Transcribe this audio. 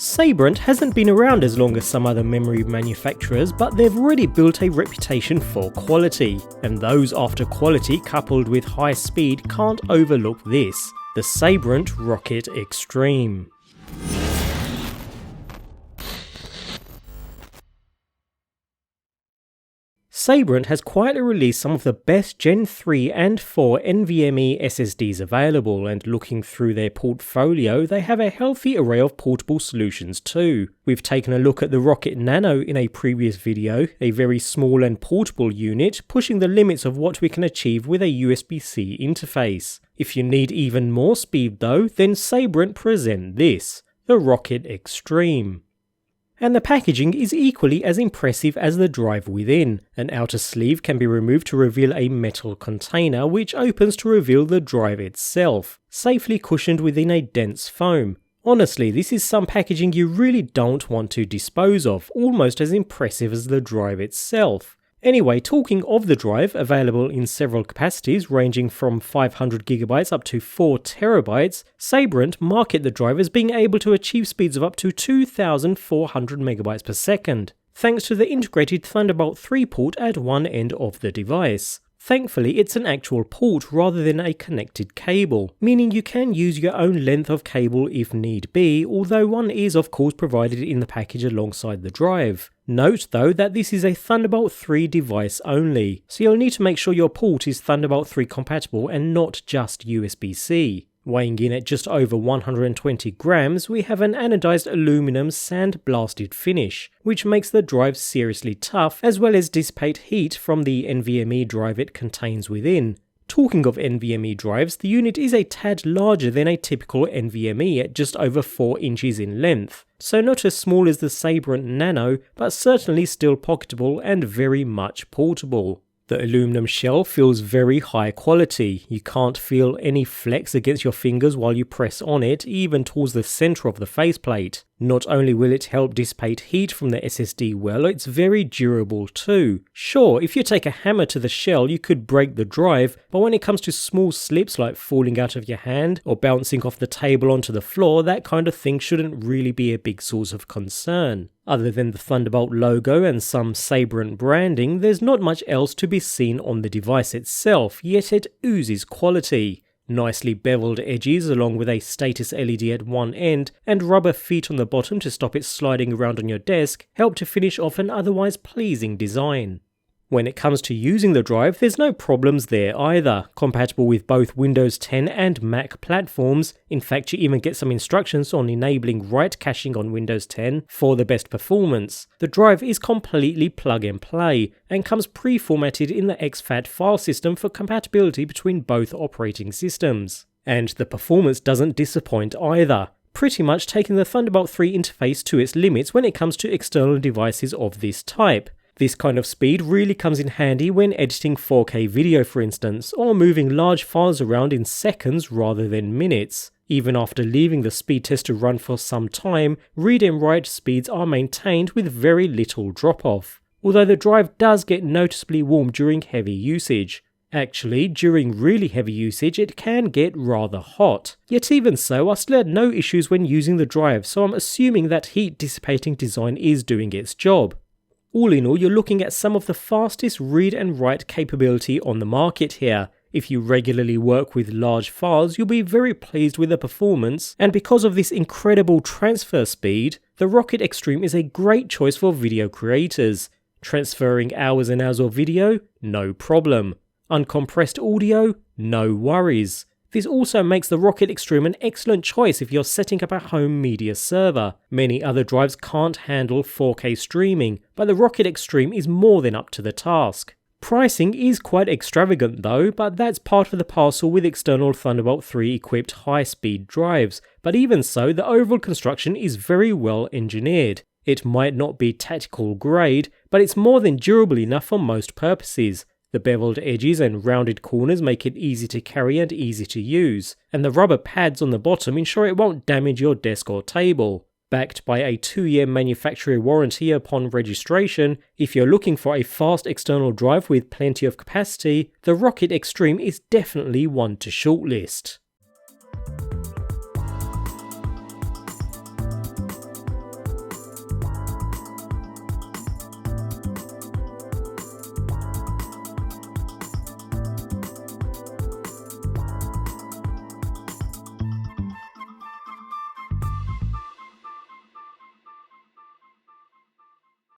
Sabrent hasn't been around as long as some other memory manufacturers, but they've already built a reputation for quality, and those after quality coupled with high speed can't overlook this, the Sabrent Rocket Extreme. Sabrent has quietly released some of the best Gen 3 and 4 NVMe SSDs available, and looking through their portfolio, they have a healthy array of portable solutions too. We've taken a look at the Rocket Nano in a previous video, a very small and portable unit, pushing the limits of what we can achieve with a USB-C interface. If you need even more speed though, then Sabrent present this, the Rocket Extreme. And the packaging is equally as impressive as the drive within. An outer sleeve can be removed to reveal a metal container, which opens to reveal the drive itself, safely cushioned within a dense foam. Honestly, this is some packaging you really don't want to dispose of, almost as impressive as the drive itself. Anyway, talking of the drive, available in several capacities ranging from 500GB up to 4TB, Sabrent market the drive as being able to achieve speeds of up to 2400MB per second, thanks to the integrated Thunderbolt 3 port at one end of the device. Thankfully, it's an actual port rather than a connected cable, meaning you can use your own length of cable if need be, although one is of course provided in the package alongside the drive. Note though that this is a Thunderbolt 3 device only, so you'll need to make sure your port is Thunderbolt 3 compatible and not just USB-C. Weighing in at just over 120 grams, we have an anodized aluminum sand-blasted finish, which makes the drive seriously tough as well as dissipate heat from the NVMe drive it contains within. Talking of NVMe drives, the unit is a tad larger than a typical NVMe at just over 4 inches in length, so not as small as the Sabrent Nano, but certainly still pocketable and very much portable. The aluminum shell feels very high quality. You can't feel any flex against your fingers while you press on it, even towards the center of the faceplate. Not only will it help dissipate heat from the SSD well, it's very durable too. Sure, if you take a hammer to the shell you could break the drive, but when it comes to small slips like falling out of your hand or bouncing off the table onto the floor, that kind of thing shouldn't really be a big source of concern. Other than the Thunderbolt logo and some Sabrent branding, there's not much else to be seen on the device itself, yet it oozes quality. Nicely beveled edges along with a status LED at one end and rubber feet on the bottom to stop it sliding around on your desk help to finish off an otherwise pleasing design. When it comes to using the drive, there's no problems there either, compatible with both Windows 10 and Mac platforms. In fact, you even get some instructions on enabling write caching on Windows 10 for the best performance. The drive is completely plug and play, and comes pre-formatted in the exFAT file system for compatibility between both operating systems. And the performance doesn't disappoint either, pretty much taking the Thunderbolt 3 interface to its limits when it comes to external devices of this type. This kind of speed really comes in handy when editing 4K video for instance, or moving large files around in seconds rather than minutes. Even after leaving the speed test to run for some time, read and write speeds are maintained with very little drop-off, although the drive does get noticeably warm during heavy usage. Actually, during really heavy usage it can get rather hot. Yet even so, I still had no issues when using the drive, so I'm assuming that heat dissipating design is doing its job. All in all, you're looking at some of the fastest read and write capability on the market here. If you regularly work with large files, you'll be very pleased with the performance, and because of this incredible transfer speed, the Rocket Extreme is a great choice for video creators. Transferring hours and hours of video? No problem. Uncompressed audio? No worries. This also makes the Rocket Extreme an excellent choice if you're setting up a home media server. Many other drives can't handle 4K streaming, but the Rocket Extreme is more than up to the task. Pricing is quite extravagant though, but that's part of the parcel with external Thunderbolt 3 equipped high-speed drives, but even so, the overall construction is very well engineered. It might not be tactical grade, but it's more than durable enough for most purposes. The beveled edges and rounded corners make it easy to carry and easy to use, and the rubber pads on the bottom ensure it won't damage your desk or table. Backed by a 2-year manufacturer warranty upon registration, if you're looking for a fast external drive with plenty of capacity, the Rocket Extreme is definitely one to shortlist.